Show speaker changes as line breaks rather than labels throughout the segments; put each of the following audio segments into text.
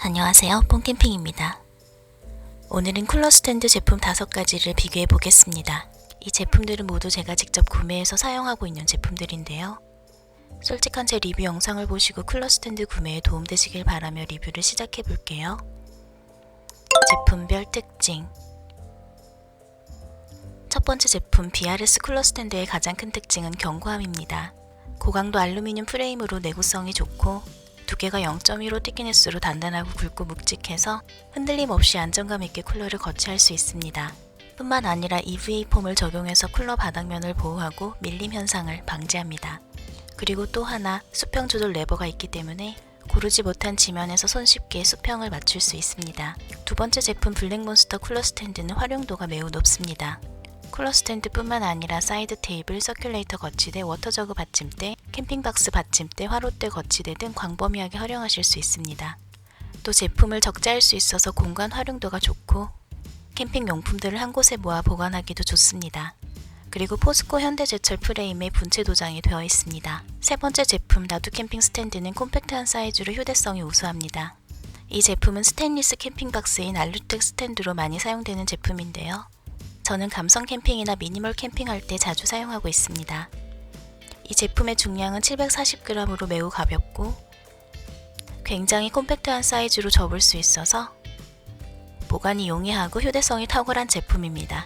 안녕하세요, 뽕캠핑입니다. 오늘은 쿨러 스탠드 제품 5가지를 비교해 보겠습니다. 이 제품들은 모두 제가 직접 구매해서 사용하고 있는 제품들인데요. 솔직한 제 리뷰 영상을 보시고 쿨러 스탠드 구매에 도움되시길 바라며 리뷰를 시작해 볼게요. 제품별 특징. 첫 번째 제품 BRS 쿨러 스탠드의 가장 큰 특징은 견고함입니다. 고강도 알루미늄 프레임으로 내구성이 좋고 두께가 0.15 티키네스로 단단하고 굵고 묵직해서 흔들림 없이 안정감 있게 쿨러를 거치할 수 있습니다. 뿐만 아니라 EVA 폼을 적용해서 쿨러 바닥면을 보호하고 밀림 현상을 방지합니다. 그리고 또 하나 수평 조절 레버가 있기 때문에 고르지 못한 지면에서 손쉽게 수평을 맞출 수 있습니다. 두 번째 제품 블랙몬스터 쿨러 스탠드는 활용도가 매우 높습니다. 쿨러 스탠드뿐만 아니라 사이드 테이블, 서큘레이터 거치대, 워터저그 받침대, 캠핑박스 받침대, 화롯대 거치대 등 광범위하게 활용하실 수 있습니다. 또 제품을 적재할 수 있어서 공간 활용도가 좋고 캠핑 용품들을 한 곳에 모아 보관하기도 좋습니다. 그리고 포스코 현대제철 프레임에 분체 도장이 되어 있습니다. 세 번째 제품 나두 캠핑 스탠드는 콤팩트한 사이즈로 휴대성이 우수합니다. 이 제품은 스테인리스 캠핑박스인 알루텍 스탠드로 많이 사용되는 제품인데요. 저는 감성 캠핑이나 미니멀 캠핑할 때 자주 사용하고 있습니다. 이 제품의 중량은 740g으로 매우 가볍고 굉장히 콤팩트한 사이즈로 접을 수 있어서 보관이 용이하고 휴대성이 탁월한 제품입니다.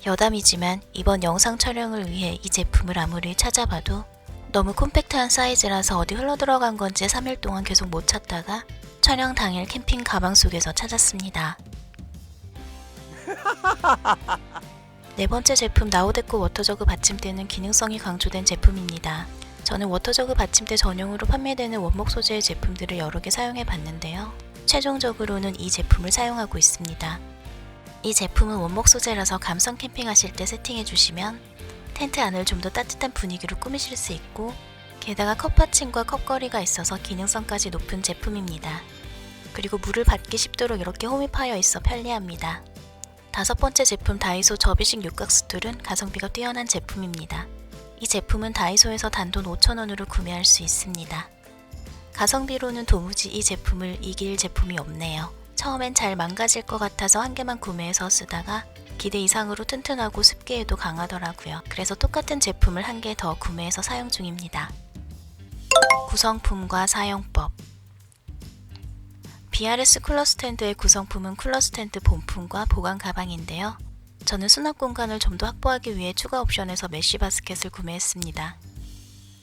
여담이지만 이번 영상 촬영을 위해 이 제품을 아무리 찾아봐도 너무 콤팩트한 사이즈라서 어디 흘러들어간 건지 3일 동안 계속 못 찾다가 촬영 당일 캠핑 가방 속에서 찾았습니다. 네 번째 제품 나우데코 워터저그 받침대는 기능성이 강조된 제품입니다. 저는 워터저그 받침대 전용으로 판매되는 원목 소재의 제품들을 여러 개 사용해 봤는데요. 최종적으로는 이 제품을 사용하고 있습니다. 이 제품은 원목 소재라서 감성 캠핑 하실 때 세팅해 주시면 텐트 안을 좀 더 따뜻한 분위기로 꾸미실 수 있고 게다가 컵 받침과 컵걸이가 있어서 기능성까지 높은 제품입니다. 그리고 물을 받기 쉽도록 이렇게 홈이 파여 있어 편리합니다. 다섯 번째 제품 다이소 접이식 육각 스툴은 가성비가 뛰어난 제품입니다. 이 제품은 다이소에서 단돈 5,000원으로 구매할 수 있습니다. 가성비로는 도무지 이 제품을 이길 제품이 없네요. 처음엔 잘 망가질 것 같아서 한 개만 구매해서 쓰다가 기대 이상으로 튼튼하고 습기에도 강하더라고요. 그래서 똑같은 제품을 한 개 더 구매해서 사용 중입니다. 구성품과 사용법. BRS 쿨러 스탠드의 구성품은 쿨러 스탠드 본품과 보관 가방인데요. 저는 수납 공간을 좀 더 확보하기 위해 추가 옵션에서 메쉬 바스켓을 구매했습니다.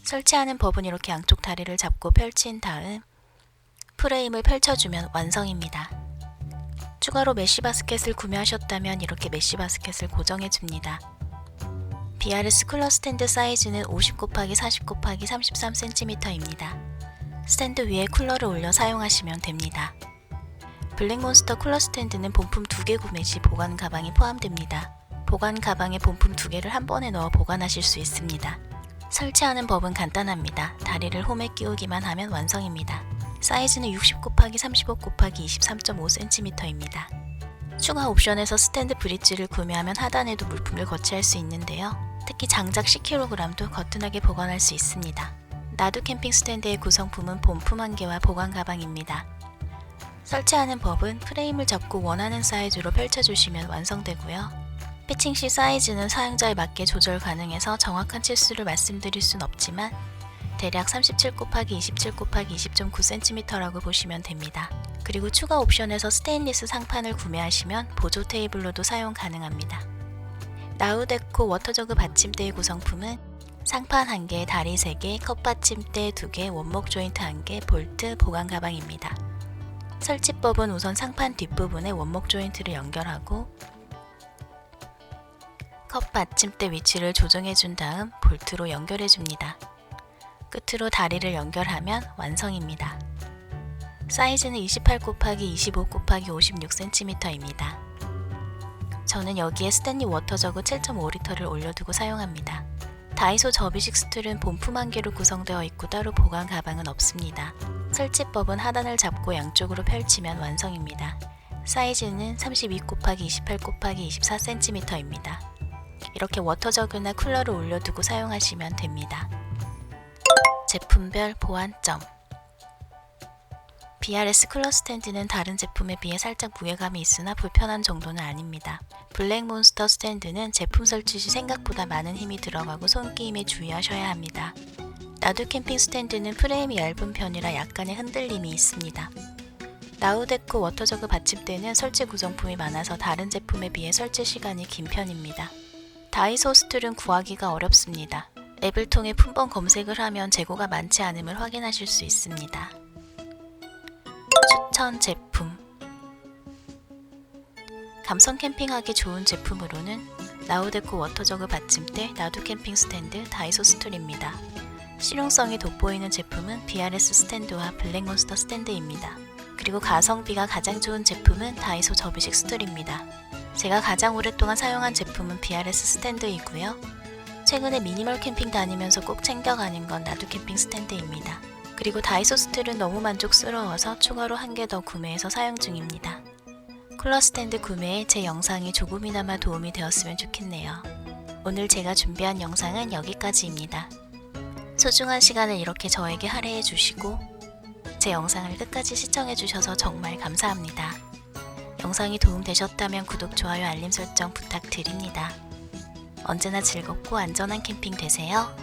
설치하는 법은 이렇게 양쪽 다리를 잡고 펼친 다음 프레임을 펼쳐주면 완성입니다. 추가로 메쉬 바스켓을 구매하셨다면 이렇게 메쉬 바스켓을 고정해줍니다. BRS 쿨러 스탠드 사이즈는 50×40×33cm입니다. 스탠드 위에 쿨러를 올려 사용하시면 됩니다. 블랙몬스터 쿨러 스탠드는 본품 2개 구매 시 보관 가방이 포함됩니다. 보관 가방에 본품 2개를 한 번에 넣어 보관하실 수 있습니다. 설치하는 법은 간단합니다. 다리를 홈에 끼우기만 하면 완성입니다. 사이즈는 60×35×23.5cm입니다. 추가 옵션에서 스탠드 브릿지를 구매하면 하단에도 물품을 거치할 수 있는데요. 특히 장작 10kg도 거뜬하게 보관할 수 있습니다. 나두 캠핑 스탠드의 구성품은 본품 1개와 보관 가방입니다. 설치하는 법은 프레임을 잡고 원하는 사이즈로 펼쳐주시면 완성되고요. 피칭 시 사이즈는 사용자에 맞게 조절 가능해서 정확한 치수를 말씀드릴 순 없지만 대략 37×27×20.9cm라고 보시면 됩니다. 그리고 추가 옵션에서 스테인리스 상판을 구매하시면 보조 테이블로도 사용 가능합니다. 나우데코 워터저그 받침대의 구성품은 상판 1개, 다리 3개, 컵 받침대 2개, 원목 조인트 1개, 볼트, 보관 가방입니다. 설치법은 우선 상판 뒷부분에 원목 조인트를 연결하고 컵 받침대 위치를 조정해준 다음 볼트로 연결해줍니다. 끝으로 다리를 연결하면 완성입니다. 사이즈는 28×25×56cm입니다. 저는 여기에 스탠리 워터저그 7.5L를 올려두고 사용합니다. 다이소 접이식 스툴은 본품 1개로 구성되어 있고 따로 보관 가방은 없습니다. 설치법은 하단을 잡고 양쪽으로 펼치면 완성입니다. 사이즈는 32×28×24cm입니다. 이렇게 워터저그나 쿨러를 올려두고 사용하시면 됩니다. 제품별 보완점. BRS 쿨러 스탠드는 다른 제품에 비해 살짝 무게감이 있으나 불편한 정도는 아닙니다. 블랙몬스터 스탠드는 제품 설치 시 생각보다 많은 힘이 들어가고 손끼임에 주의하셔야 합니다. 나두 캠핑 스탠드는 프레임이 얇은 편이라 약간의 흔들림이 있습니다. 나우데코 워터저그 받침대는 설치 구성품이 많아서 다른 제품에 비해 설치 시간이 긴 편입니다. 다이소 스툴은 구하기가 어렵습니다. 앱을 통해 품번 검색을 하면 재고가 많지 않음을 확인하실 수 있습니다. 추천 제품. 감성 캠핑하기 좋은 제품으로는 나우데코 워터저그 받침대, 나두 캠핑 스탠드, 다이소 스툴입니다. 실용성이 돋보이는 제품은 BRS 스탠드와 블랙몬스터 스탠드입니다. 그리고 가성비가 가장 좋은 제품은 다이소 접이식 스툴입니다. 제가 가장 오랫동안 사용한 제품은 BRS 스탠드이고요. 최근에 미니멀 캠핑 다니면서 꼭 챙겨가는 건 나두 캠핑 스탠드입니다. 그리고 다이소 스툴은 너무 만족스러워서 추가로 한 개 더 구매해서 사용 중입니다. 쿨러 스탠드 구매에 제 영상이 조금이나마 도움이 되었으면 좋겠네요. 오늘 제가 준비한 영상은 여기까지입니다. 소중한 시간을 이렇게 저에게 할애해 주시고 제 영상을 끝까지 시청해 주셔서 정말 감사합니다. 영상이 도움되셨다면 구독, 좋아요, 알림 설정 부탁드립니다. 언제나 즐겁고 안전한 캠핑 되세요.